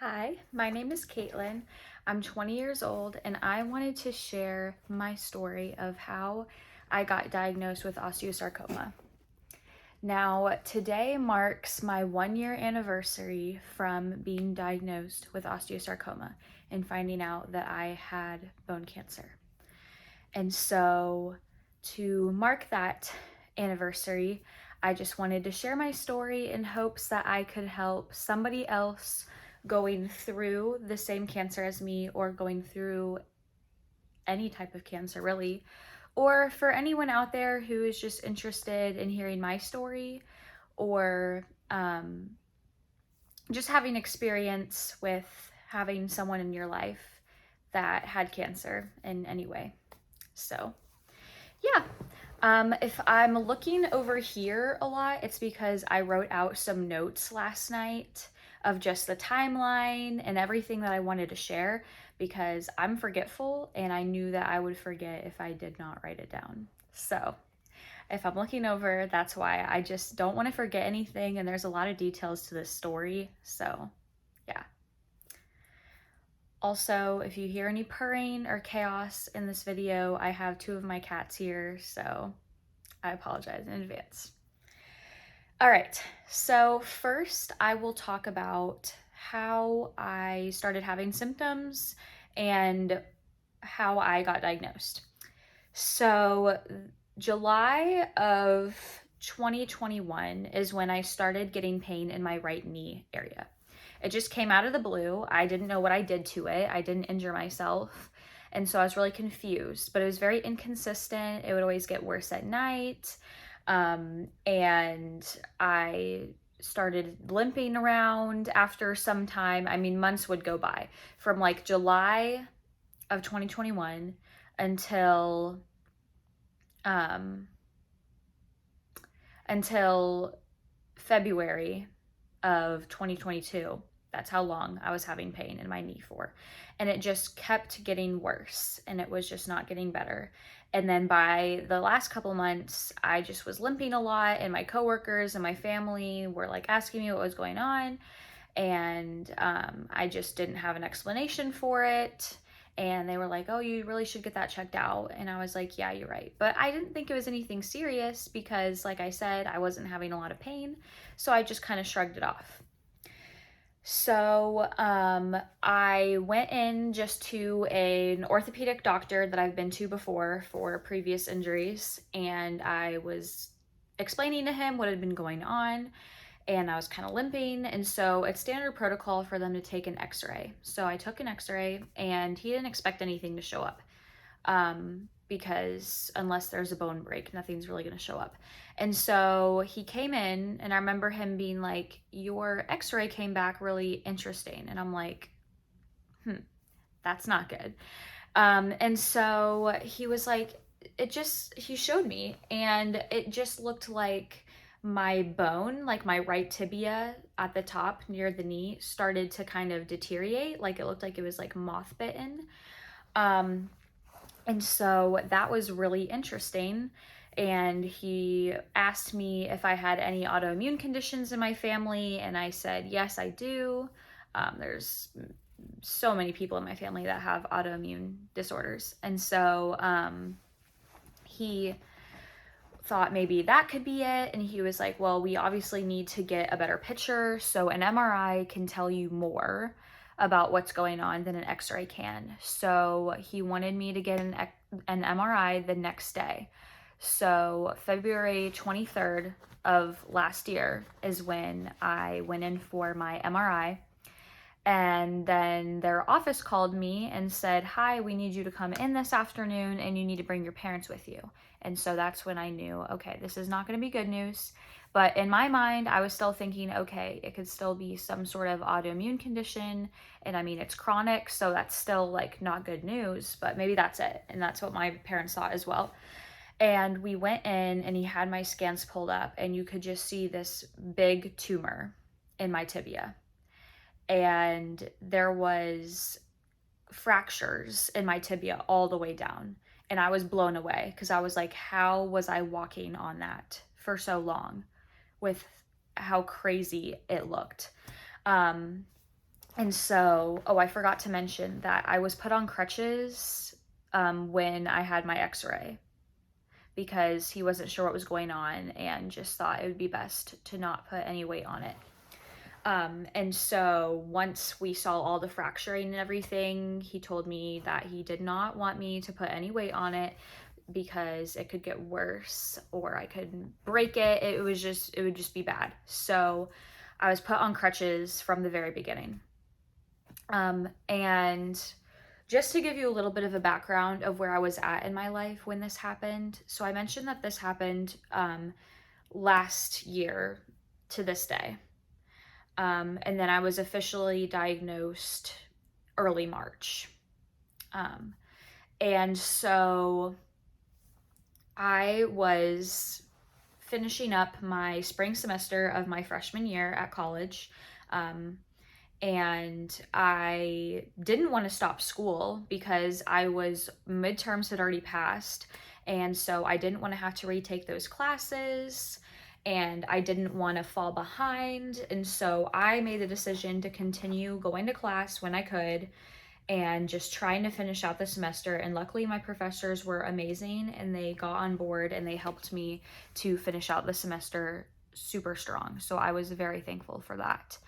Hi, my name is Caitlin. I'm 20 years old and I wanted to share my story of how I got diagnosed with osteosarcoma. Now, today marks my 1 year anniversary from being diagnosed with osteosarcoma and finding out that I had bone cancer. And so, to mark that anniversary, I just wanted to share my story in hopes that I could help somebody else going through the same cancer as me or going through any type of cancer, really. Or for anyone out there who is just interested in hearing my story or just having experience with having someone in your life that had cancer in any way. So, yeah. If I'm looking over here a lot, it's because I wrote out some notes last night of just the timeline and everything that I wanted to share because I'm forgetful and I knew that I would forget if I did not write it down. So, if I'm looking over, that's why I just don't want to forget anything, and there's a lot of details to this story. So, yeah. Also, if you hear any purring or chaos in this video, I have two of my cats here, so I apologize in advance. All right, so first I will talk about how I started having symptoms and how I got diagnosed. So, July of 2021 is when I started getting pain in my right knee area. It just came out of the blue. I didn't know what I did to it. I didn't injure myself. And so I was really confused, but it was very inconsistent. It would always get worse at night. And I started limping around after some time. I mean, months would go by from like July of 2021 until um, until February of 2022. That's how long I was having pain in my knee for. And it just kept getting worse and it was just not getting better. And then by the last couple months, I just was limping a lot, and my coworkers and my family were like asking me what was going on. And I just didn't have an explanation for it. And they were like, oh, you really should get that checked out. And I was like, yeah, you're right. But I didn't think it was anything serious because, like I said, I wasn't having a lot of pain. So I just kind of shrugged it off. So I went in just to an orthopedic doctor that I've been to before for previous injuries. And I was explaining to him what had been going on, and I was kind of limping. And so it's standard protocol for them to take an x-ray. So I took an x-ray and he didn't expect anything to show up because unless there's a bone break, nothing's really going to show up. And so he came in and I remember him being like, your x-ray came back really interesting. And I'm like, that's not good. And so he was like, he showed me and it just looked like my bone, like my right tibia at the top near the knee, started to kind of deteriorate. Like it looked like it was like moth bitten. And so that was really interesting. And he asked me if I had any autoimmune conditions in my family. And I said, yes, I do. There's so many people in my family that have autoimmune disorders. And so he thought maybe that could be it. And he was like, well, we obviously need to get a better picture. So an MRI can tell you more about what's going on than an x-ray can. So he wanted me to get an MRI the next day. So February 23rd of last year is when I went in for my MRI. And then their office called me and said, hi, we need you to come in this afternoon and you need to bring your parents with you. And so that's when I knew, okay, this is not going to be good news. But in my mind, I was still thinking, okay, it could still be some sort of autoimmune condition. And I mean, it's chronic, so that's still like not good news, but maybe that's it. And that's what my parents thought as well. And we went in and he had my scans pulled up and you could just see this big tumor in my tibia. And there was fractures in my tibia all the way down. And I was blown away because I was like, how was I walking on that for so long with how crazy it looked? And so, oh, I forgot to mention that I was put on crutches when I had my x-ray, because he wasn't sure what was going on and just thought it would be best to not put any weight on it. And so once we saw all the fracturing and everything, he told me that he did not want me to put any weight on it because it could get worse or I could break it. It would just be bad. So I was put on crutches from the very beginning. And just to give you a little bit of a background of where I was at in my life when this happened. So I mentioned that this happened last year to this day. And then I was officially diagnosed early March. And so I was finishing up my spring semester of my freshman year at college. And I didn't want to stop school because midterms had already passed. And so I didn't want to have to retake those classes and I didn't want to fall behind. And so I made the decision to continue going to class when I could and just trying to finish out the semester. And luckily my professors were amazing and they got on board and they helped me to finish out the semester super strong. So I was very thankful for that.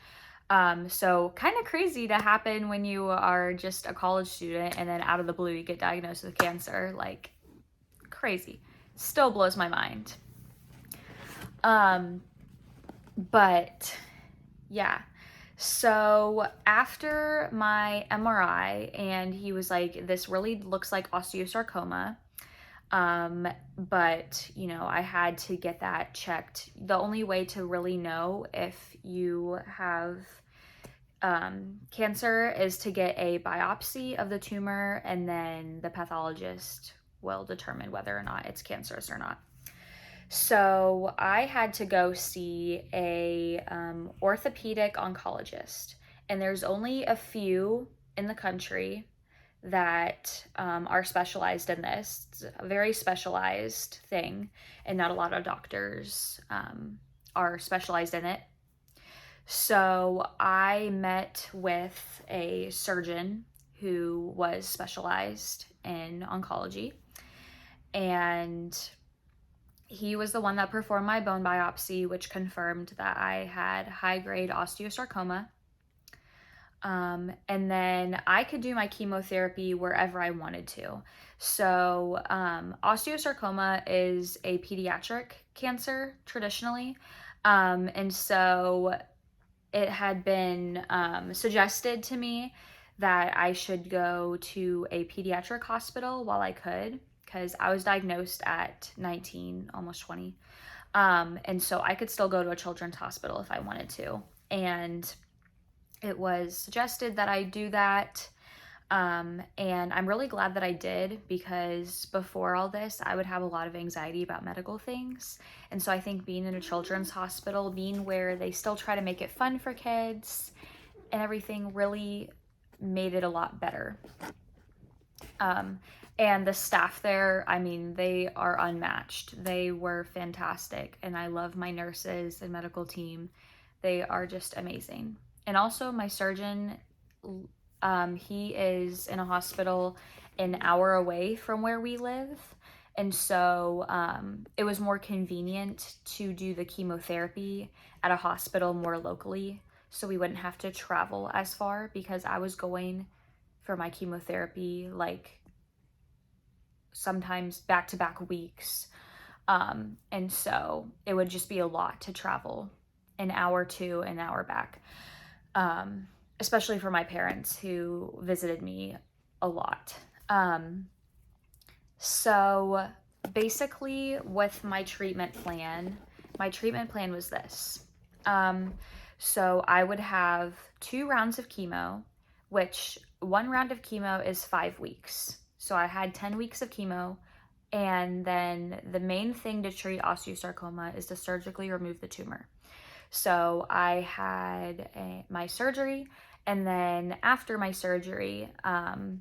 So kind of crazy to happen when you are just a college student and then out of the blue you get diagnosed with cancer. Like, crazy. Still blows my mind. But yeah. So after my MRI, and he was like, this really looks like osteosarcoma. But I had to get that checked. The only way to really know if you have cancer is to get a biopsy of the tumor, and then the pathologist will determine whether or not it's cancerous or not. So I had to go see a orthopedic oncologist, and there's only a few in the country that are specialized in this. It's a very specialized thing, and not a lot of doctors are specialized in it. So I met with a surgeon who was specialized in oncology, and he was the one that performed my bone biopsy, which confirmed that I had high-grade osteosarcoma. And then I could do my chemotherapy wherever I wanted to. So osteosarcoma is a pediatric cancer traditionally. And so it had been suggested to me that I should go to a pediatric hospital while I could, because I was diagnosed at 19, almost 20. And so I could still go to a children's hospital if I wanted to. And it was suggested that I do that. And I'm really glad that I did, because before all this, I would have a lot of anxiety about medical things. And so I think being in a children's hospital, being where they still try to make it fun for kids and everything, really made it a lot better. And the staff there, I mean, they are unmatched. They were fantastic. And I love my nurses and medical team. They are just amazing. And also my surgeon, he is in a hospital an hour away from where we live. And so it was more convenient to do the chemotherapy at a hospital more locally, so we wouldn't have to travel as far, because I was going for my chemotherapy like sometimes back-to-back weeks. And so it would just be a lot to travel an hour to an hour back. Especially for my parents who visited me a lot. So basically with my treatment plan was this. So I would have 2 rounds of chemo, which 1 round of chemo is 5 weeks. So I had 10 weeks of chemo, and then the main thing to treat osteosarcoma is to surgically remove the tumor. So I had my surgery, and then after my surgery, my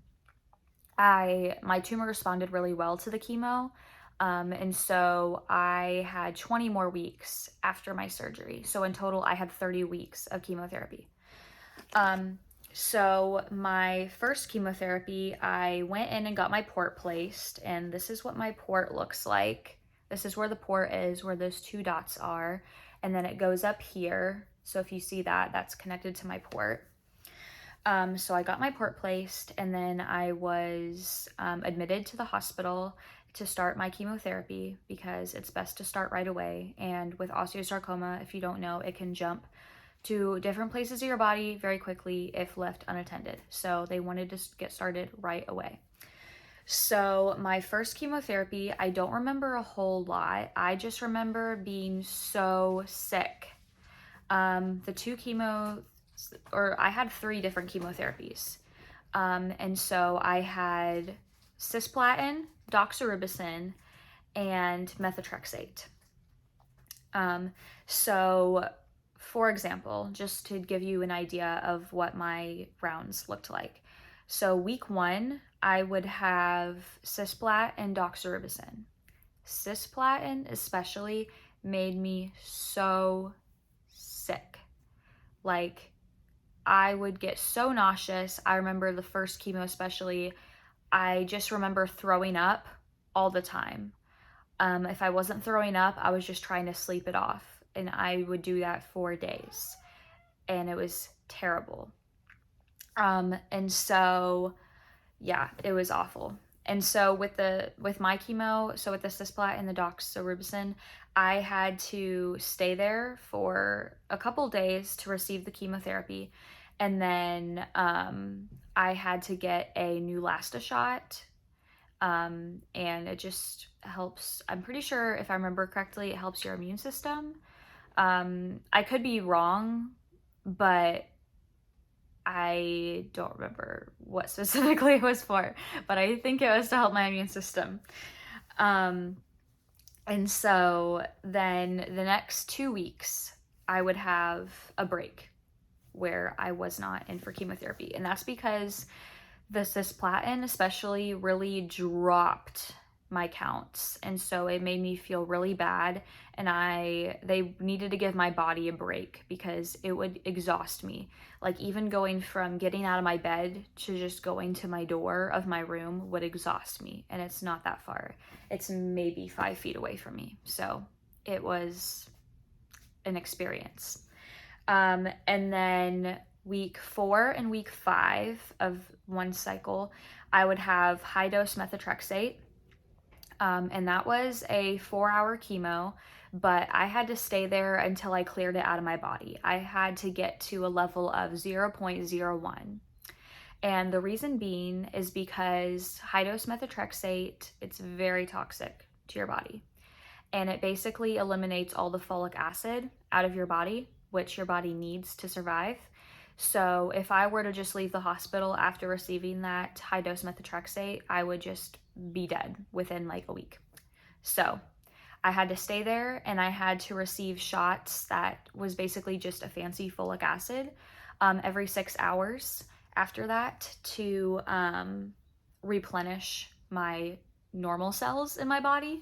tumor responded really well to the chemo, and so I had 20 more weeks after my surgery. So in total, I had 30 weeks of chemotherapy. So my first chemotherapy, I went in and got my port placed, and this is what my port looks like. This is where the port is, where those two dots are, and then it goes up here. So if you see that, that's connected to my port. So I got my port placed, and then I was admitted to the hospital to start my chemotherapy because it's best to start right away. And with osteosarcoma, if you don't know, it can jump to different places of your body very quickly if left unattended. So they wanted to get started right away. So my first chemotherapy, I don't remember a whole lot. I just remember being so sick. The two chemo, or I had 3 different chemotherapies. And so I had cisplatin, doxorubicin, and methotrexate. So for example, just to give you an idea of what my rounds looked like. So week 1, I would have cisplat and doxorubicin. Cisplatin especially made me so sick. Like, I would get so nauseous. I remember the first chemo especially, I just remember throwing up all the time. If I wasn't throwing up, I was just trying to sleep it off. And I would do that for days. And it was terrible. And so, yeah, it was awful. And so with my chemo, so with the cisplat and the doxorubicin, I had to stay there for a couple days to receive the chemotherapy. And then I had to get a Neulasta shot. And it just helps. I'm pretty sure, if I remember correctly, it helps your immune system. I could be wrong, but I don't remember what specifically it was for, but I think it was to help my immune system. And so then the next 2 weeks, I would have a break where I was not in for chemotherapy. And that's because the cisplatin especially really dropped my counts, and so it made me feel really bad, and they needed to give my body a break because it would exhaust me. Like, even going from getting out of my bed to just going to my door of my room would exhaust me, and it's not that far. It's maybe 5 feet away from me, so it was an experience. And then week 4 and week 5 of one cycle, I would have high dose methotrexate. And that was a 4-hour chemo, but I had to stay there until I cleared it out of my body. I had to get to a level of 0.01. And the reason being is because high dose methotrexate, it's very toxic to your body. And it basically eliminates all the folic acid out of your body, which your body needs to survive. So if I were to just leave the hospital after receiving that high dose methotrexate, I would just be dead within like a week. So I had to stay there, and I had to receive shots that was basically just a fancy folic acid every 6 hours after that to replenish my normal cells in my body.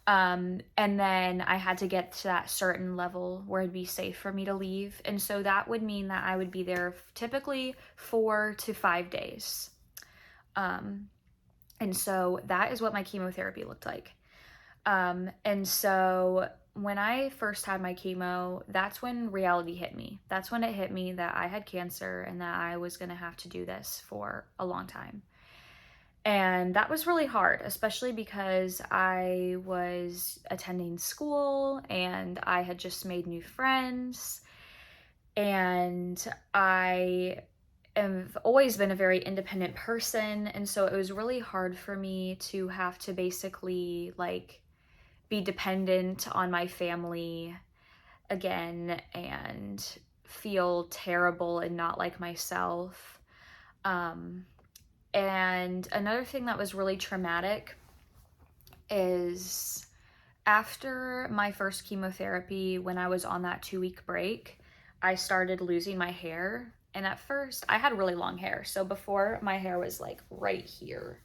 And then I had to get to that certain level where it'd be safe for me to leave. And so that would mean that I would be there typically 4 to 5 days. And so that is what my chemotherapy looked like. And so when I first had my chemo, that's when reality hit me. That's when it hit me that I had cancer and that I was going to have to do this for a long time. And that was really hard, especially because I was attending school and I had just made new friends. And I have always been a very independent person. And so it was really hard for me to have to basically like be dependent on my family again and feel terrible and not like myself. And another thing that was really traumatic is after my first chemotherapy, when I was on that 2-week break, I started losing my hair. And at first, I had really long hair. So before, my hair was like right here.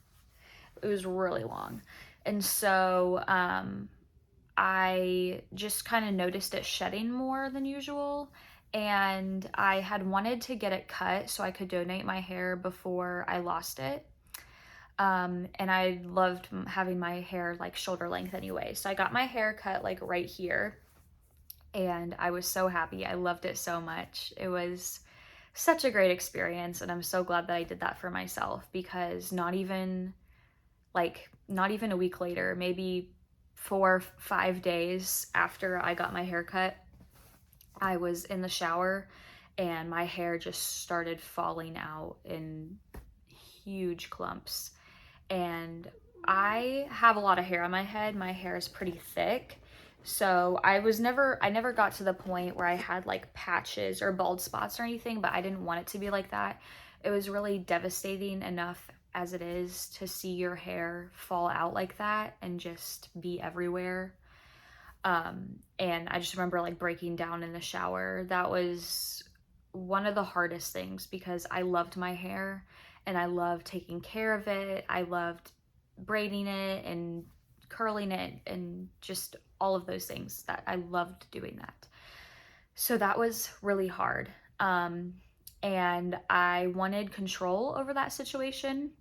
It was really long. And so I just kind of noticed it shedding more than usual. and I had wanted to get it cut so I could donate my hair before I lost it. And I loved having my hair like shoulder length anyway. So I got my hair cut like right here, and I was so happy. I loved it so much. It was such a great experience, and I'm so glad that I did that for myself, because not even a week later, maybe 4 or 5 days after I got my hair cut, I was in the shower and my hair just started falling out in huge clumps. And I have a lot of hair on my head. My hair is pretty thick. So I never got to the point where I had like patches or bald spots or anything, but I didn't want it to be like that. It was really devastating enough as it is to see your hair fall out like that and just be everywhere. And I just remember like breaking down in the shower. That was one of the hardest things, because I loved my hair and I loved taking care of it. I loved braiding it and curling it and just all of those things. That I loved doing that. So that was really hard. And I wanted control over that situation.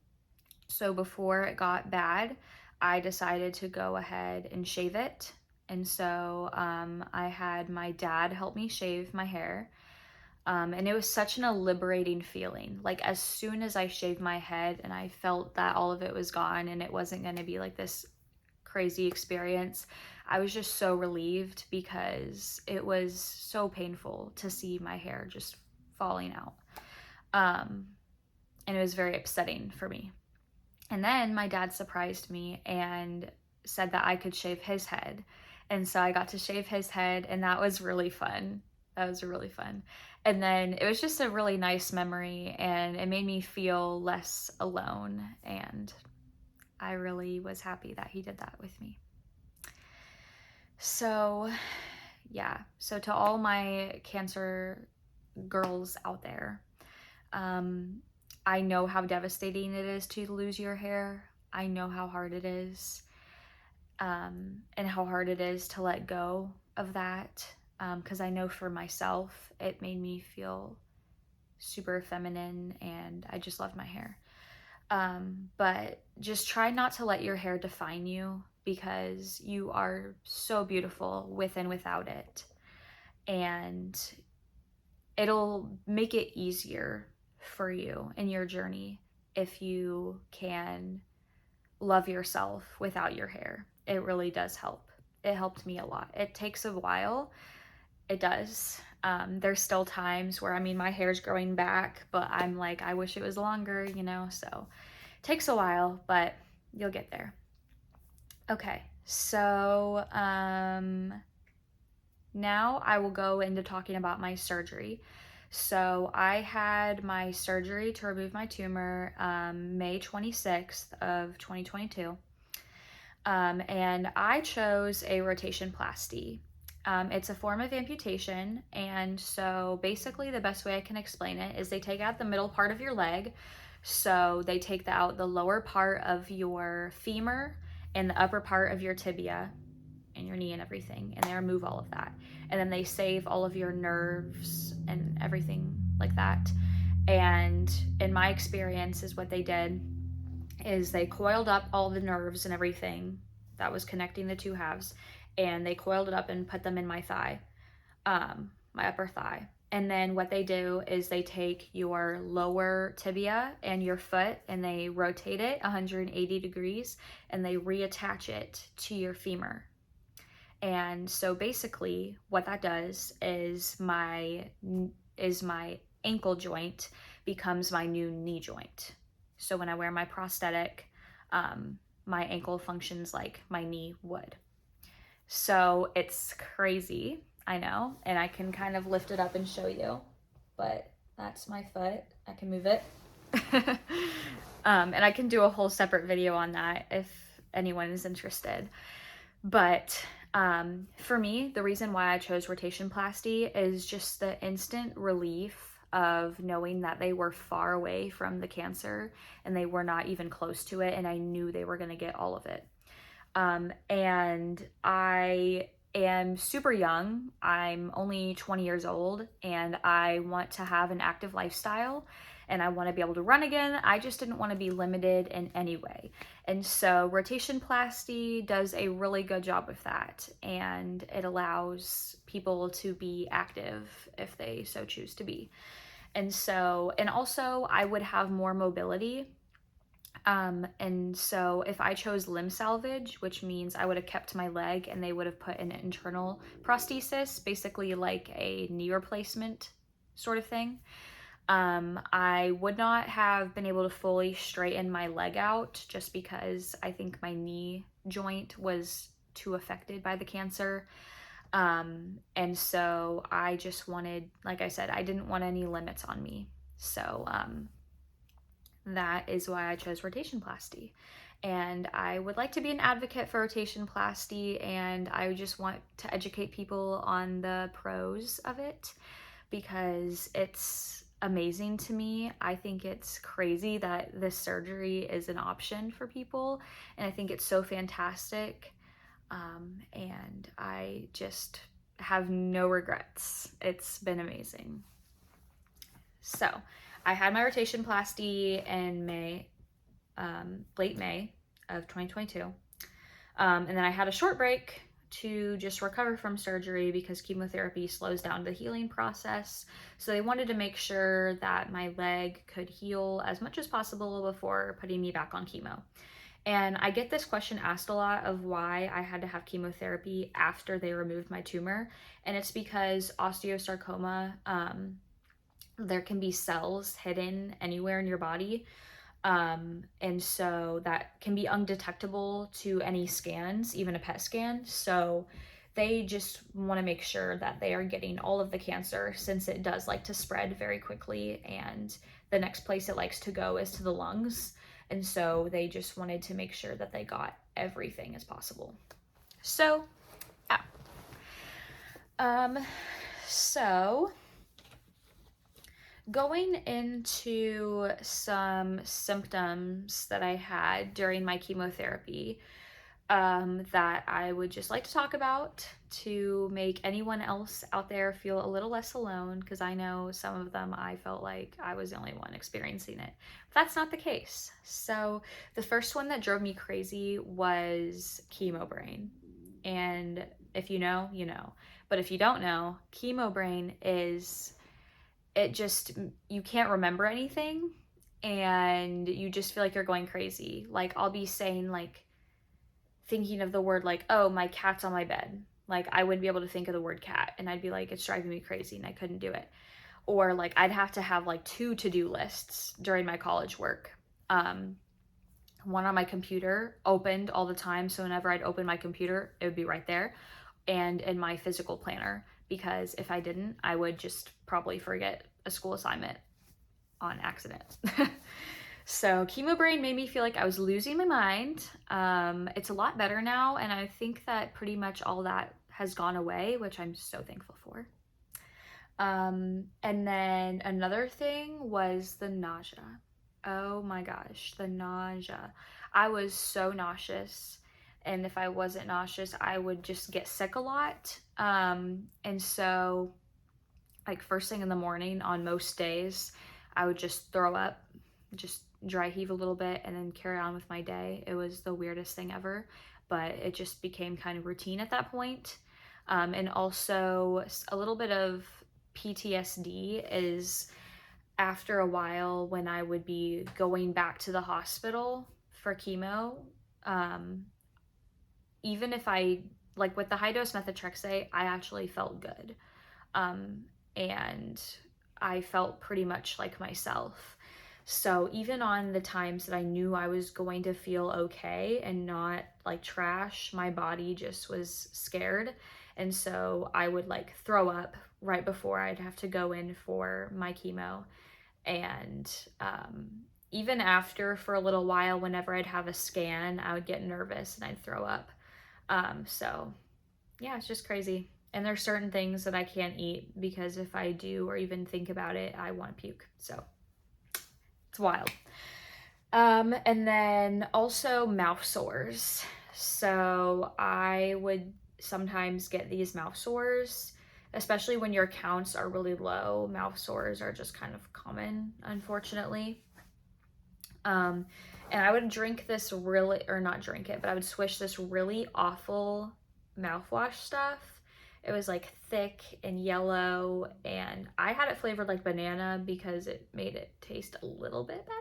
So before it got bad, I decided to go ahead and shave it. And so I had my dad help me shave my hair. And it was such a liberating feeling. Like as soon as I shaved my head and I felt that all of it was gone and it wasn't going to be like this crazy experience, I was just so relieved, because it was so painful to see my hair just falling out. And it was very upsetting for me. And then my dad surprised me and said that I could shave his head. And so I got to shave his head, and that was really fun. That was really fun. And then it was just a really nice memory, and it made me feel less alone. And I really was happy that he did that with me. So, yeah. So to all my cancer girls out there, I know how devastating it is to lose your hair. I know how hard it is, and how hard it is to let go of that, because I know for myself, it made me feel super feminine, and I just loved my hair. But just try not to let your hair define you, because you are so beautiful with and without it. And it'll make it easier for you in your journey if you can love yourself without your hair. It really does help. It helped me a lot. It takes a while. It does. There's still times where, my hair's growing back, but I'm like, I wish it was longer, so it takes a while, but you'll get there. Okay, so now I will go into talking about my surgery. So I had my surgery to remove my tumor May 26th of 2022. And I chose a rotationplasty. It's a form of amputation, and so basically the best way I can explain it is they take out the middle part of your leg. So they take out the lower part of your femur and the upper part of your tibia and your knee and everything, and they remove all of that. And then they save all of your nerves and everything like that. And in my experience, is what they did is they coiled up all the nerves and everything that was connecting the two halves, and they coiled it up and put them in my thigh, my upper thigh. And then what they do is they take your lower tibia and your foot and they rotate it 180 degrees and they reattach it to your femur. And so basically what that does is my ankle joint becomes my new knee joint. So when I wear my prosthetic, my ankle functions like my knee would. So it's crazy, I know, and I can kind of lift it up and show you, but that's my foot. I can move it. And I can do a whole separate video on that if anyone is interested. But for me, the reason why I chose rotationplasty is just the instant relief of knowing that they were far away from the cancer and they were not even close to it, and I knew they were going to get all of it. And I am super young. I'm only 20 years old and I want to have an active lifestyle and I want to be able to run again. I just didn't want to be limited in any way. And so rotation plasty does a really good job of that, and it allows people to be active if they so choose to be. And also I would have more mobility. And so if I chose limb salvage, which means I would have kept my leg and they would have put an internal prosthesis, basically like a knee replacement sort of thing, I would not have been able to fully straighten my leg out just because I think my knee joint was too affected by the cancer. And so I just wanted, like I said, I didn't want any limits on me. So, that is why I chose rotation plasty. And I would like to be an advocate for rotation plasty, and I just want to educate people on the pros of it because it's amazing to me. I think it's crazy that this surgery is an option for people, and I think it's so fantastic. And I just have no regrets. It's been amazing. So I had my rotation plasty in May, late May of 2022. And then I had a short break to just recover from surgery because chemotherapy slows down the healing process. So they wanted to make sure that my leg could heal as much as possible before putting me back on chemo. And I get this question asked a lot of why I had to have chemotherapy after they removed my tumor. And it's because osteosarcoma, there can be cells hidden anywhere in your body. And so that can be undetectable to any scans, even a PET scan. So they just want to make sure that they are getting all of the cancer, since it does like to spread very quickly and the next place it likes to go is to the lungs. And so they just wanted to make sure that they got everything as possible. So, yeah. So going into some symptoms that I had during my chemotherapy, that I would just like to talk about to make anyone else out there feel a little less alone, because I know some of them I felt like I was the only one experiencing it. But that's not the case. So the first one that drove me crazy was chemo brain. And if you know, you know. But if you don't know, chemo brain is, you can't remember anything and you just feel like you're going crazy. Like I'll be saying, like, thinking of the word, like, oh, my cat's on my bed. Like I wouldn't be able to think of the word cat and I'd be like, it's driving me crazy, and I couldn't do it. Or like I'd have to have like 2 to-do lists during my college work. One on my computer opened all the time, so whenever I'd open my computer it would be right there, and in my physical planner, because if I didn't, I would just probably forget a school assignment on accident. So chemo brain made me feel like I was losing my mind. It's a lot better now, and I think that pretty much all that has gone away, which I'm so thankful for. And then another thing was the nausea. Oh my gosh, the nausea. I was so nauseous. And if I wasn't nauseous, I would just get sick a lot. And so, like, first thing in the morning on most days, I would just throw up, just dry heave a little bit, and then carry on with my day. It was the weirdest thing ever, but it just became kind of routine at that point. And also, a little bit of PTSD is after a while when I would be going back to the hospital for chemo. Even if I, like with the high dose methotrexate, I actually felt good. And I felt pretty much like myself. So even on the times that I knew I was going to feel okay and not like trash, my body just was scared. And so I would like throw up right before I'd have to go in for my chemo. And even after, for a little while, whenever I'd have a scan, I would get nervous and I'd throw up. So yeah, it's just crazy. And there's certain things that I can't eat because if I do or even think about it, I want to puke. So it's wild. And then also mouth sores. So I would sometimes get these mouth sores, especially when your counts are really low. Mouth sores are just kind of common, unfortunately. And I would drink this really, or not drink it, but I would swish this really awful mouthwash stuff. It was like thick and yellow, and I had it flavored like banana because it made it taste a little bit better.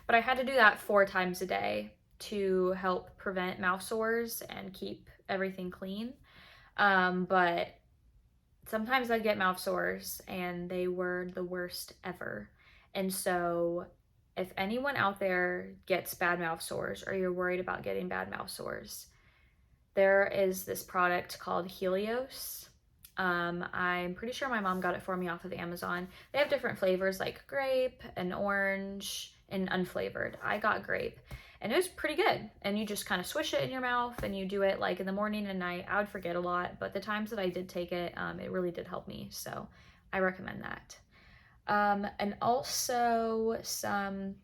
But I had to do that 4 times a day to help prevent mouth sores and keep everything clean. But sometimes I'd get mouth sores, and they were the worst ever. And so if anyone out there gets bad mouth sores, or you're worried about getting bad mouth sores, there is this product called Helios. I'm pretty sure my mom got it for me off of Amazon. They have different flavors like grape and orange and unflavored. I got grape, and it was pretty good. And you just kind of swish it in your mouth, and you do it like in the morning and night. I would forget a lot, but the times that I did take it, it really did help me. So I recommend that. And also some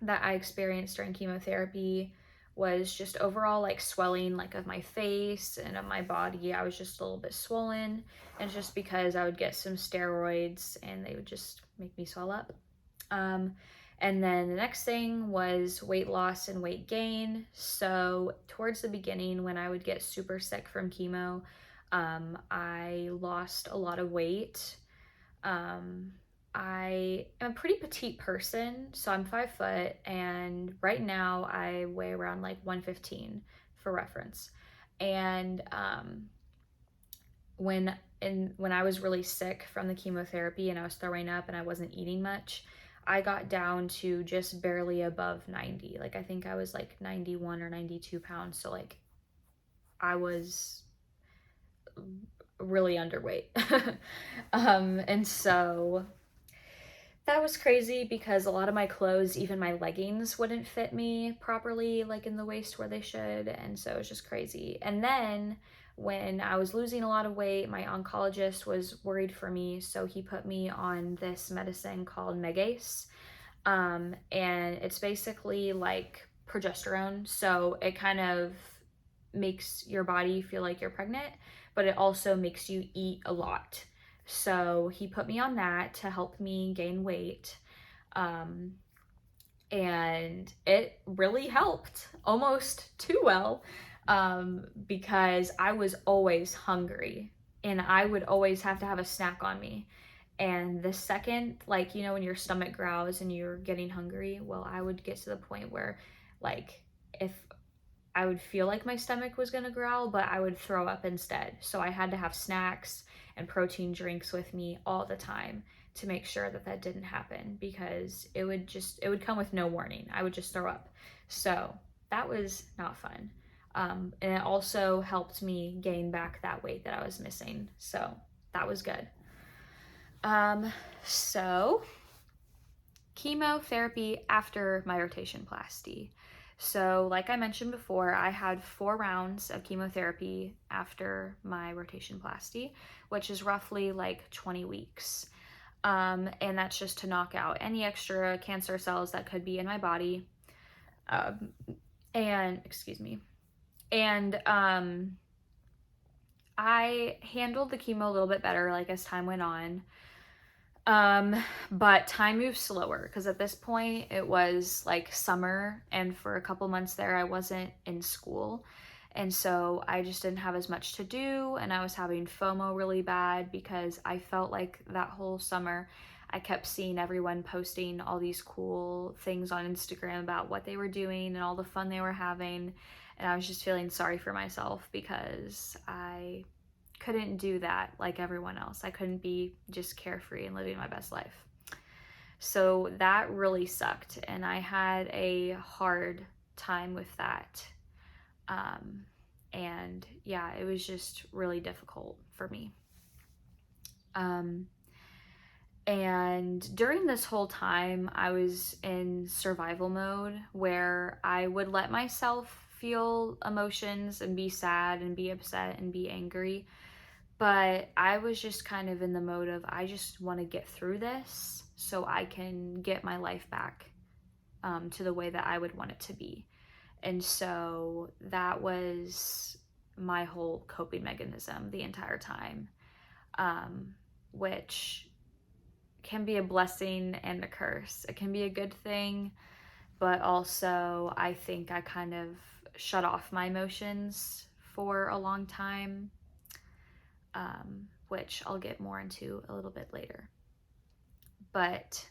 that I experienced during chemotherapy was just overall like swelling like of my face and of my body. I was just a little bit swollen, and just because I would get some steroids and they would just make me swell up. And then the next thing was weight loss and weight gain. So towards the beginning, when I would get super sick from chemo, I lost a lot of weight. I am a pretty petite person, so I'm 5 foot, and right now I weigh around like 115 for reference. And when I was really sick from the chemotherapy and I was throwing up and I wasn't eating much, I got down to just barely above 90. Like I think I was like 91 or 92 pounds. So like I was really underweight. And so that was crazy because a lot of my clothes, even my leggings, wouldn't fit me properly, like in the waist where they should. And so it was just crazy. And then when I was losing a lot of weight, my oncologist was worried for me. So he put me on this medicine called Megace. And it's basically like progesterone. So it kind of makes your body feel like you're pregnant, but it also makes you eat a lot. So he put me on that to help me gain weight. And it really helped, almost too well, because I was always hungry and I would always have to have a snack on me. And the second, like, you know, when your stomach growls and you're getting hungry, well, I would get to the point where, like, if I would feel like my stomach was gonna growl, but I would throw up instead. So I had to have snacks and protein drinks with me all the time to make sure that that didn't happen, because it would come with no warning. I would just throw up. So that was not fun. And it also helped me gain back that weight that I was missing. So that was good. So chemotherapy after my rotation plasty. So like I mentioned before, I had 4 rounds of chemotherapy after my rotation plasty, which is roughly like 20 weeks. And that's just to knock out any extra cancer cells that could be in my body. And I handled the chemo a little bit better, like as time went on. But time moved slower because at this point it was like summer, and for a couple months there I wasn't in school. And so I just didn't have as much to do, and I was having FOMO really bad because I felt like that whole summer I kept seeing everyone posting all these cool things on Instagram about what they were doing and all the fun they were having. And I was just feeling sorry for myself because I couldn't do that like everyone else. I couldn't be just carefree and living my best life. So that really sucked, and I had a hard time with that. And yeah, it was just really difficult for me. And during this whole time, I was in survival mode where I would let myself feel emotions and be sad and be upset and be angry. But I was just kind of in the mode of, I just want to get through this so I can get my life back to the way that I would want it to be. And so that was my whole coping mechanism the entire time, which can be a blessing and a curse. It can be a good thing, but also I think I kind of shut off my emotions for a long time, which I'll get more into a little bit later. But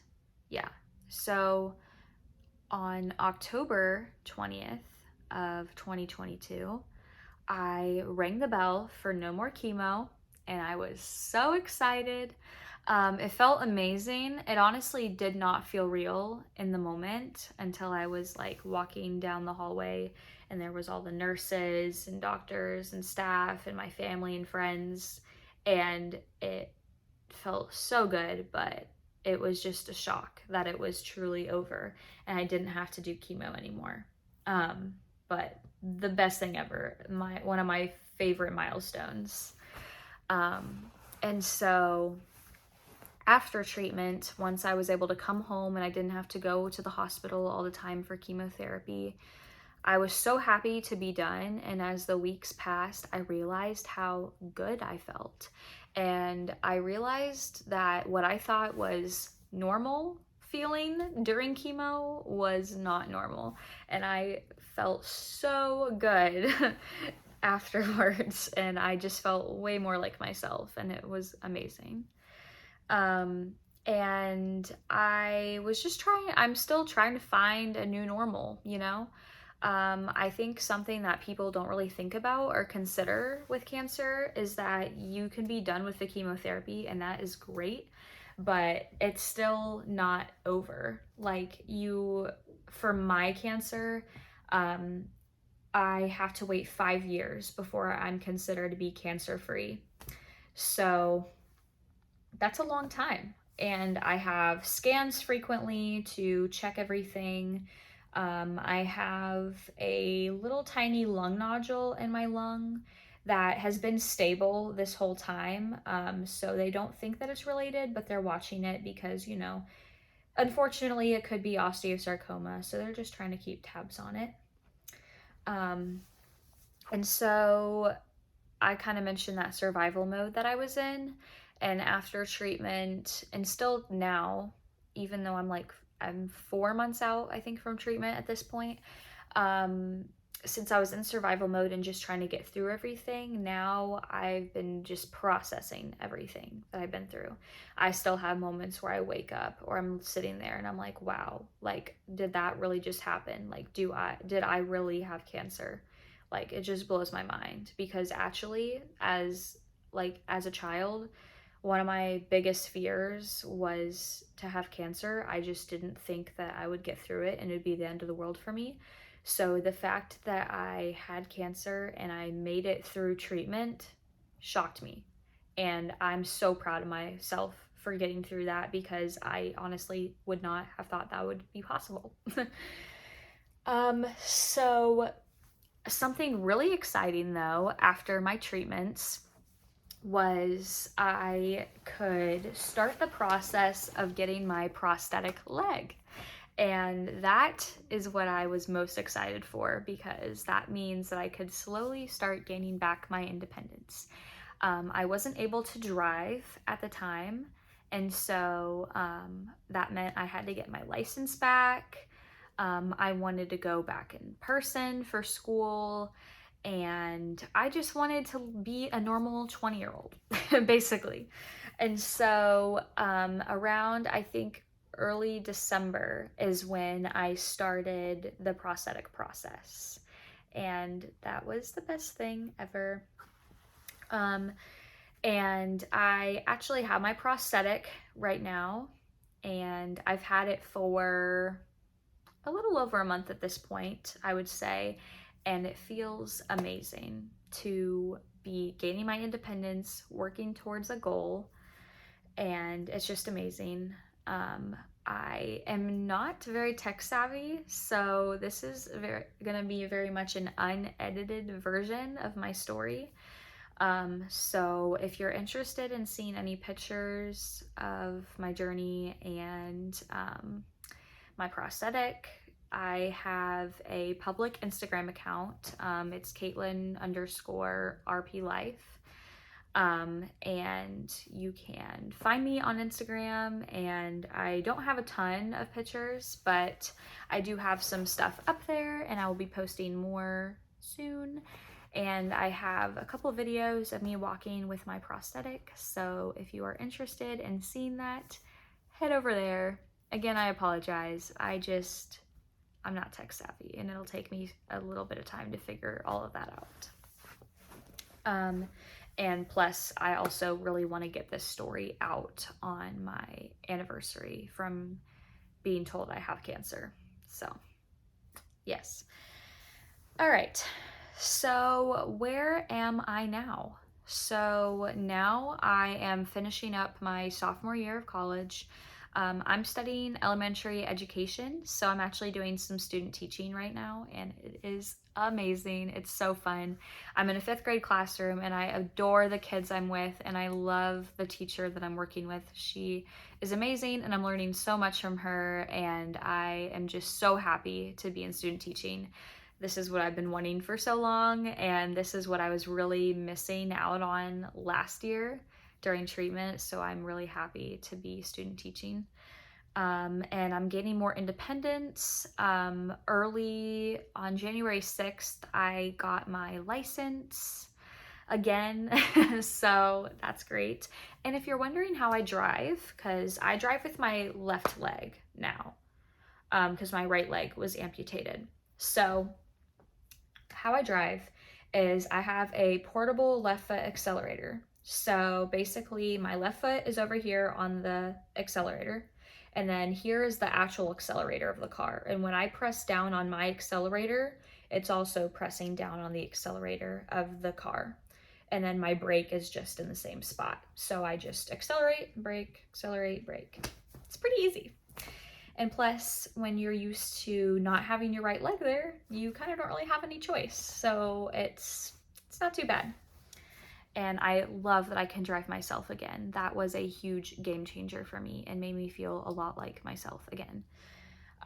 yeah, so on October 20th of 2022, I rang the bell for no more chemo, and I was so excited. It felt amazing. It honestly did not feel real in the moment until I was like walking down the hallway and there was all the nurses and doctors and staff and my family and friends, and it felt so good, but it was just a shock that it was truly over and I didn't have to do chemo anymore. But the best thing ever, one of my favorite milestones. And so after treatment, once I was able to come home and I didn't have to go to the hospital all the time for chemotherapy, I was so happy to be done. And as the weeks passed, I realized how good I felt. And I realized that what I thought was normal feeling during chemo was not normal. And I felt so good afterwards. And I just felt way more like myself. And it was amazing. And I was just I'm still trying to find a new normal, you know? I think something that people don't really think about or consider with cancer is that you can be done with the chemotherapy and that is great, but it's still not over. Like for my cancer, I have to wait 5 years before I'm considered to be cancer free. So that's a long time. And I have scans frequently to check everything. I have a little tiny lung nodule in my lung that has been stable this whole time. So they don't think that it's related, but they're watching it because, unfortunately it could be osteosarcoma. So they're just trying to keep tabs on it. And so I kind of mentioned that survival mode that I was in. And after treatment, and still now, even though I'm 4 months out, I think, from treatment at this point, since I was in survival mode and just trying to get through everything, now I've been just processing everything that I've been through. I still have moments where I wake up or I'm sitting there and I'm like, wow, like, did that really just happen? Like, did I really have cancer? Like, it just blows my mind because actually, as a child, one of my biggest fears was to have cancer. I just didn't think that I would get through it and it'd be the end of the world for me. So the fact that I had cancer and I made it through treatment shocked me. And I'm so proud of myself for getting through that because I honestly would not have thought that would be possible. So something really exciting though, after my treatments, was I could start the process of getting my prosthetic leg. And that is what I was most excited for because that means that I could slowly start gaining back my independence. I wasn't able to drive at the time, and so that meant I had to get my license back. I wanted to go back in person for school, and I just wanted to be a normal 20-year-old, basically. And so around, I think, early December is when I started the prosthetic process. And that was the best thing ever. And I actually have my prosthetic right now, and I've had it for a little over a month at this point, I would say, and it feels amazing to be gaining my independence, working towards a goal, and it's just amazing. I am not very tech savvy, so this is gonna be very much an unedited version of my story. So if you're interested in seeing any pictures of my journey and my prosthetic, I have a public Instagram account. It's Caitlin_RP Life. And you can find me on Instagram, and I don't have a ton of pictures, but I do have some stuff up there, and I will be posting more soon. And I have a couple of videos of me walking with my prosthetic, so if you are interested in seeing that, head over there. Again, I apologize. I'm not tech savvy, and it'll take me a little bit of time to figure all of that out. And plus, I also really want to get this story out on my anniversary from being told I have cancer. So, yes. All right. So, where am I now? So, now I am finishing up my sophomore year of college. I'm studying elementary education, so I'm actually doing some student teaching right now, and it is amazing. It's so fun. I'm in a 5th grade classroom, and I adore the kids I'm with, and I love the teacher that I'm working with. She is amazing, and I'm learning so much from her, and I am just so happy to be in student teaching. This is what I've been wanting for so long, and this is what I was really missing out on last year during treatment, so I'm really happy to be student teaching. And I'm gaining more independence. Early on January 6th, I got my license again, so that's great. And if you're wondering how I drive, because I drive with my left leg now, because my right leg was amputated. So how I drive is I have a portable left foot accelerator. So basically my left foot is over here on the accelerator, and then here is the actual accelerator of the car. And when I press down on my accelerator, it's also pressing down on the accelerator of the car. And then my brake is just in the same spot. So I just accelerate, brake, accelerate, brake. It's pretty easy. And plus, when you're used to not having your right leg there, you kind of don't really have any choice. So it's not too bad. And I love that I can drive myself again. That was a huge game changer for me and made me feel a lot like myself again.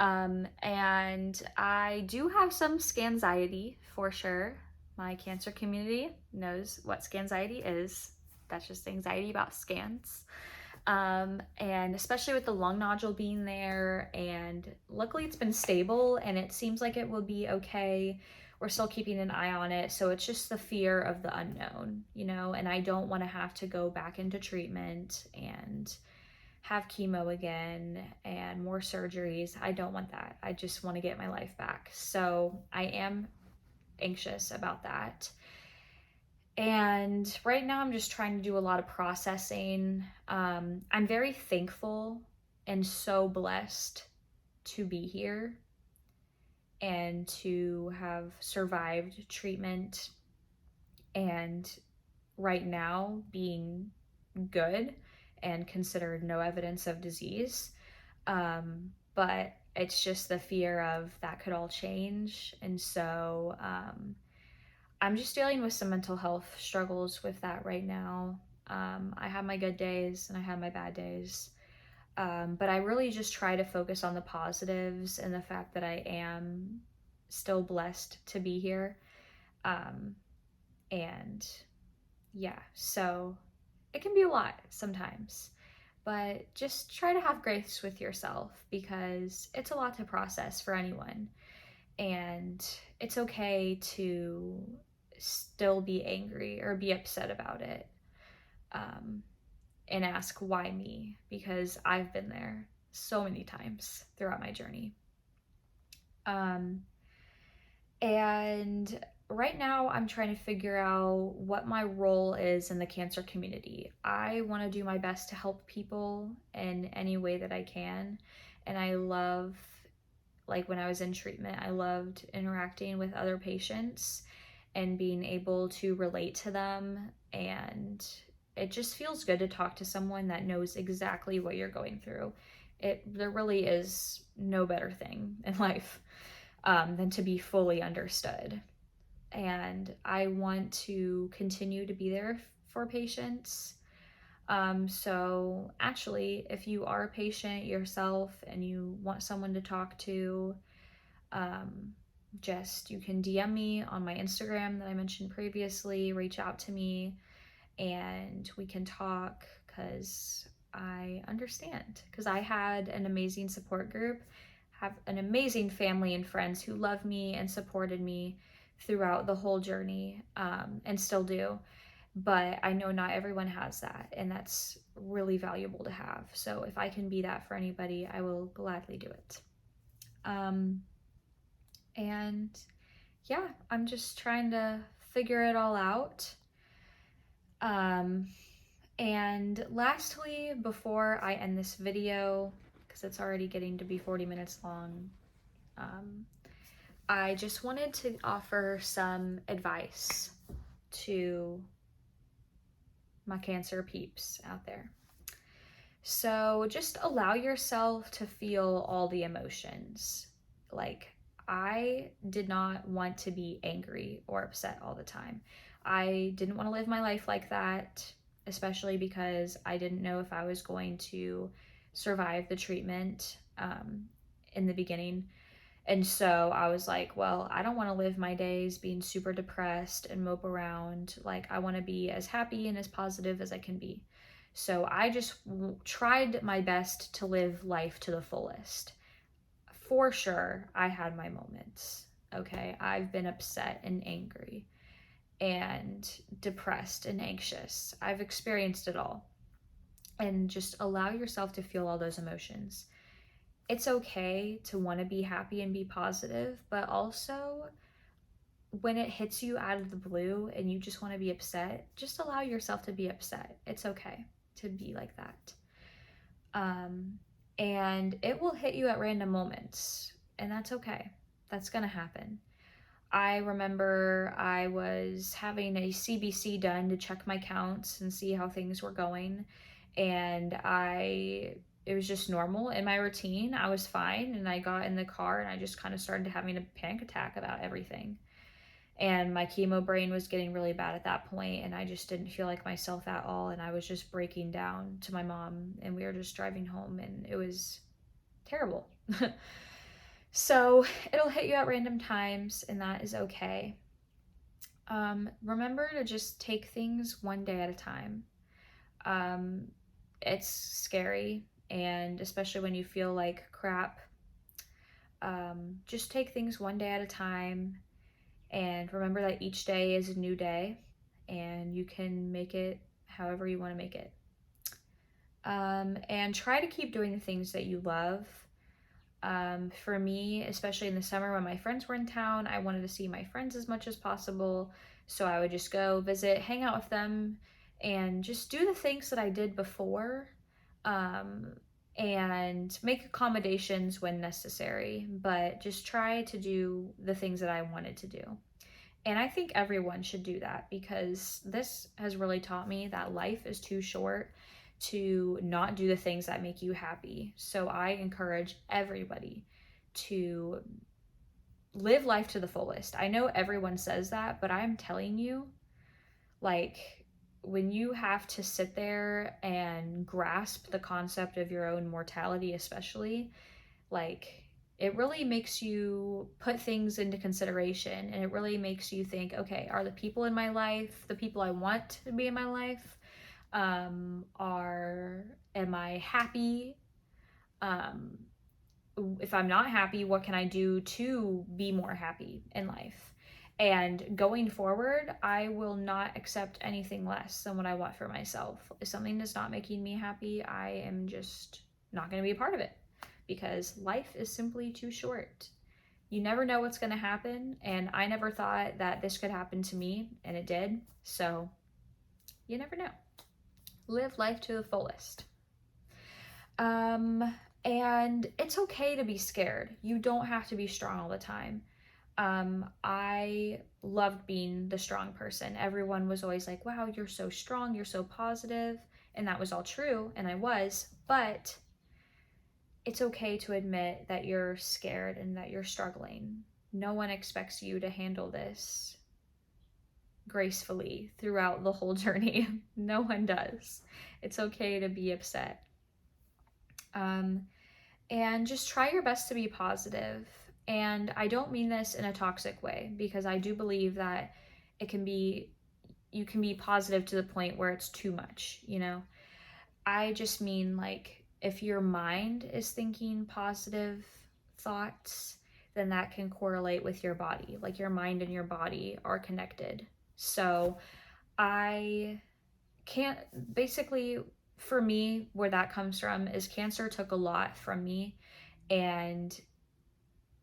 And I do have some scanxiety for sure. My cancer community knows what scanxiety is. That's just anxiety about scans. And especially with the lung nodule being there, and luckily it's been stable and it seems like it will be okay. We're still keeping an eye on it, so it's just the fear of the unknown, and I don't want to have to go back into treatment and have chemo again and more surgeries. I don't want that. I just want to get my life back. So I am anxious about that. And right now I'm just trying to do a lot of processing. I'm very thankful and so blessed to be here and to have survived treatment, and right now being good and considered no evidence of disease. But it's just the fear of that could all change. And so I'm just dealing with some mental health struggles with that right now. I have my good days and I have my bad days. But I really just try to focus on the positives and the fact that I am still blessed to be here. And yeah, so it can be a lot sometimes, but just try to have grace with yourself because it's a lot to process for anyone. And it's okay to still be angry or be upset about it, and ask why me, because I've been there so many times throughout my journey. And right now I'm trying to figure out what my role is in the cancer community. I want to do my best to help people in any way that I can. And I love, like when I was in treatment, I loved interacting with other patients and being able to relate to them. And it just feels good to talk to someone that knows exactly what you're going through. There really is no better thing in life than to be fully understood. And I want to continue to be there for patients. So actually, if you are a patient yourself and you want someone to talk to, Just, you can DM me on my Instagram that I mentioned previously, reach out to me, and we can talk, because I understand. Because I had an amazing support group, have an amazing family and friends who love me and supported me throughout the whole journey, and still do. But I know not everyone has that, and that's really valuable to have. So if I can be that for anybody, I will gladly do it. And yeah, I'm just trying to figure it all out. And lastly, before I end this video, because it's already getting to be 40 minutes long, I just wanted to offer some advice to my cancer peeps out there. So just allow yourself to feel all the emotions. Like, I did not want to be angry or upset all the time. I didn't want to live my life like that, especially because I didn't know if I was going to survive the treatment in the beginning. And so I was like, well, I don't want to live my days being super depressed and mope around. Like, I want to be as happy and as positive as I can be. So I just tried my best to live life to the fullest. For sure, I had my moments. Okay, I've been upset and angry and depressed and anxious. I've experienced it all. And just allow yourself to feel all those emotions. It's okay to want to be happy and be positive, but also when it hits you out of the blue and you just want to be upset, just allow yourself to be upset. It's okay to be like that. And it will hit you at random moments, and that's okay. That's going to happen. I remember I was having a CBC done to check my counts and see how things were going, and it was just normal in my routine. I was fine, and I got in the car and I just kind of started having a panic attack about everything. And my chemo brain was getting really bad at that point, and I just didn't feel like myself at all, and I was just breaking down to my mom, and we were just driving home, and it was terrible. So it'll hit you at random times, and that is okay. Remember to just take things one day at a time. It's scary, and especially when you feel like crap, just take things one day at a time, and remember that each day is a new day, and you can make it however you want to make it. And try to keep doing the things that you love. For me, especially in the summer when my friends were in town, I wanted to see my friends as much as possible. So I would just go visit, hang out with them, and just do the things that I did before, and make accommodations when necessary, but just try to do the things that I wanted to do. And I think everyone should do that, because this has really taught me that life is too short to not do the things that make you happy. So I encourage everybody to live life to the fullest. I know everyone says that, but I'm telling you, like, when you have to sit there and grasp the concept of your own mortality, especially, like, it really makes you put things into consideration, and it really makes you think, okay, are the people in my life the people I want to be in my life? Am I happy? If I'm not happy, what can I do to be more happy in life? And going forward, I will not accept anything less than what I want for myself. If something is not making me happy, I am just not going to be a part of it, because life is simply too short. You never know what's going to happen, and I never thought that this could happen to me, and it did. So you never know. Live life to the fullest. And it's okay to be scared. You don't have to be strong all the time. I loved being the strong person. Everyone was always like, wow, you're so strong, you're so positive. And that was all true, and I was, but it's okay to admit that you're scared and that you're struggling. No one expects you to handle this gracefully throughout the whole journey. No one does. It's okay to be upset. And just try your best to be positive, And I don't mean this in a toxic way, because I do believe that you can be positive to the point where it's too much, you know? I just mean, like, if your mind is thinking positive thoughts, then that can correlate with your body. Like, your mind and your body are connected. So I can't, basically, for me, where that comes from is cancer took a lot from me. And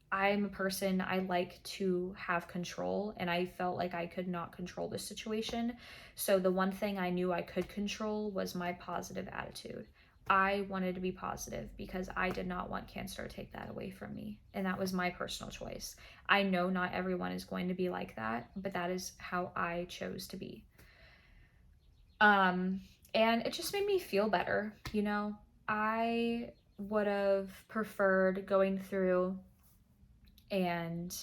I'm a person, I like to have control, and I felt like I could not control the situation. So the one thing I knew I could control was my positive attitude. I wanted to be positive because I did not want cancer to take that away from me. And that was my personal choice. I know not everyone is going to be like that, but that is how I chose to be. Um, and it just made me feel better, you know? I would have preferred going through and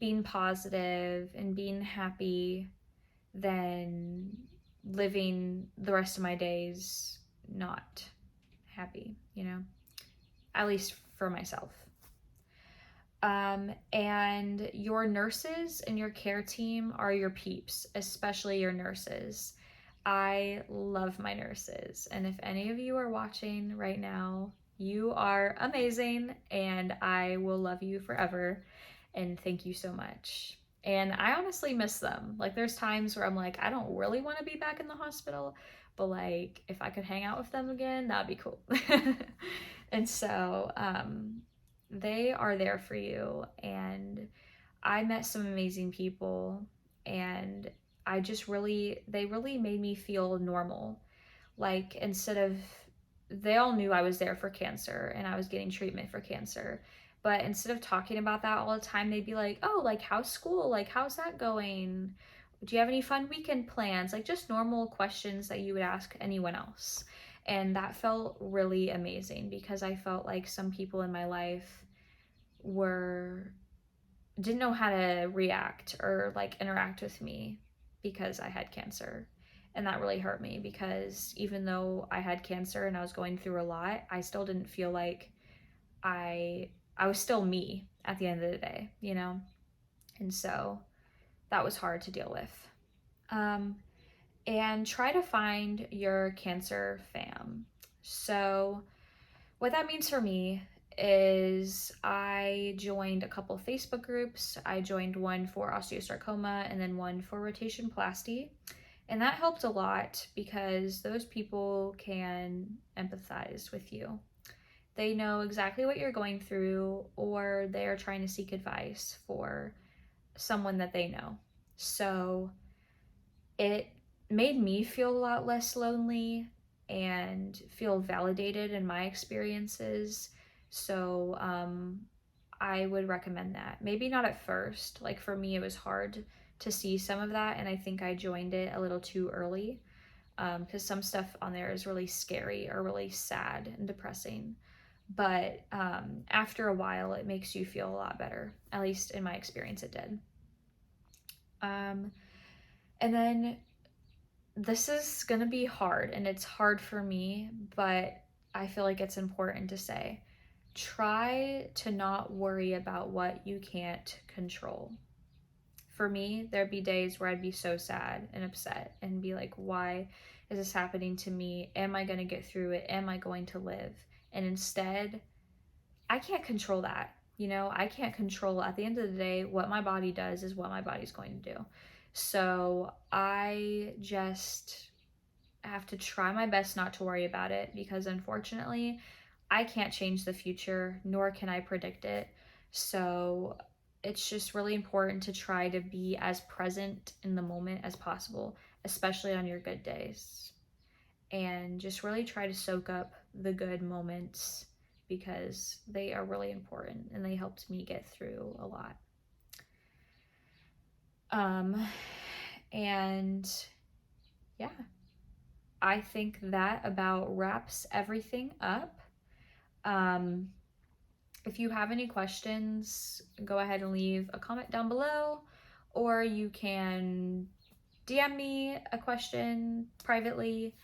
being positive and being happy than living the rest of my days not happy, you know, at least for myself. And your nurses and your care team are your peeps, especially your nurses. I love my nurses. And if any of you are watching right now, you are amazing and I will love you forever. And thank you so much. And I honestly miss them. Like, there's times where I'm like, I don't really want to be back in the hospital, but like, if I could hang out with them again, that'd be cool. And so, they are there for you. And I met some amazing people, and they really made me feel normal. Like, instead of, they all knew I was there for cancer and I was getting treatment for cancer. But instead of talking about that all the time, they'd be like, oh, like, how's school? Like, how's that going? Do you have any fun weekend plans? Like, just normal questions that you would ask anyone else. And that felt really amazing, because I felt like some people in my life were didn't know how to react or like interact with me because I had cancer. And that really hurt me, because even though I had cancer and I was going through a lot, I still didn't feel like I I was still me at the end of the day, you know? And so that was hard to deal with. Um, and try to find your cancer fam. So what that means for me is I joined a couple Facebook groups. I joined one for osteosarcoma and then one for rotationplasty. And that helped a lot, because those people can empathize with you. They know exactly what you're going through, or they're trying to seek advice for someone that they know. So it made me feel a lot less lonely and feel validated in my experiences. So I would recommend that. Maybe not at first. Like, for me, it was hard to see some of that, and I think I joined it a little too early, because some stuff on there is really scary or really sad and depressing. But after a while, it makes you feel a lot better. At least in my experience, it did. And then this is going to be hard, and it's hard for me, but I feel like it's important to say. Try to not worry about what you can't control. For me, there'd be days where I'd be so sad and upset and be like, why is this happening to me? Am I going to get through it? Am I going to live? And instead, I can't control that. You know, I can't control, at the end of the day, what my body does is what my body's going to do. So I just have to try my best not to worry about it, because unfortunately, I can't change the future, nor can I predict it. So it's just really important to try to be as present in the moment as possible, especially on your good days. And just really try to soak up the good moments, because they are really important and they helped me get through a lot. And yeah, I think that about wraps everything up. If you have any questions, go ahead and leave a comment down below, or you can DM me a question privately,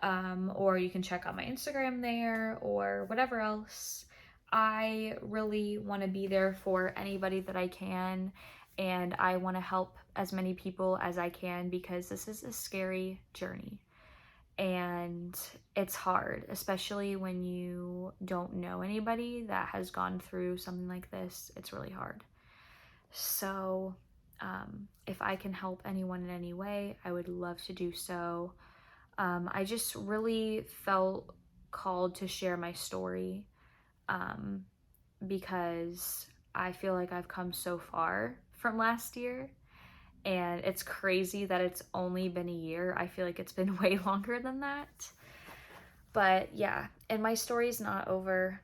or you can check out my Instagram there, or whatever else. I really want to be there for anybody that I can, and I want to help as many people as I can because this is a scary journey. And it's hard, especially when you don't know anybody that has gone through something like this. It's really hard. So, if I can help anyone in any way, I would love to do so. I just really felt called to share my story, um, because I feel like I've come so far from last year. And it's crazy that it's only been a year. I feel like it's been way longer than that. But yeah, and my story's not over,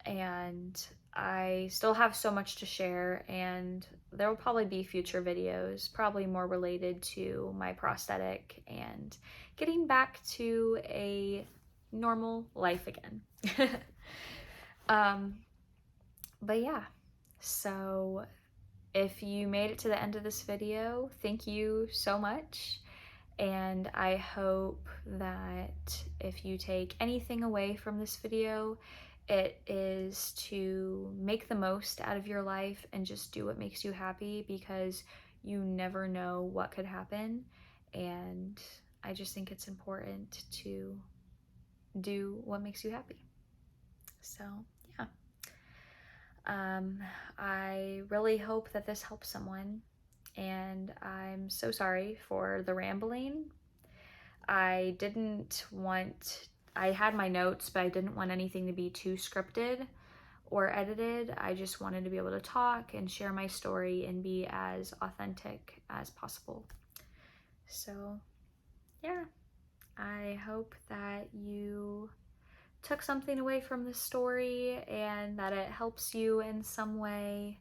and I still have so much to share, and there will probably be future videos, probably more related to my prosthetic and getting back to a normal life again. um, but yeah, so if you made it to the end of this video, thank you so much. And I hope that if you take anything away from this video, it is to make the most out of your life and just do what makes you happy, because you never know what could happen. And I just think it's important to do what makes you happy. So, yeah. I really hope that this helps someone. And I'm so sorry for the rambling. I didn't want, I had my notes, but I didn't want anything to be too scripted or edited. I just wanted to be able to talk and share my story and be as authentic as possible. So, yeah, I hope that you took something away from this story and that it helps you in some way.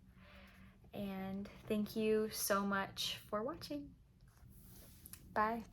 And thank you so much for watching. Bye.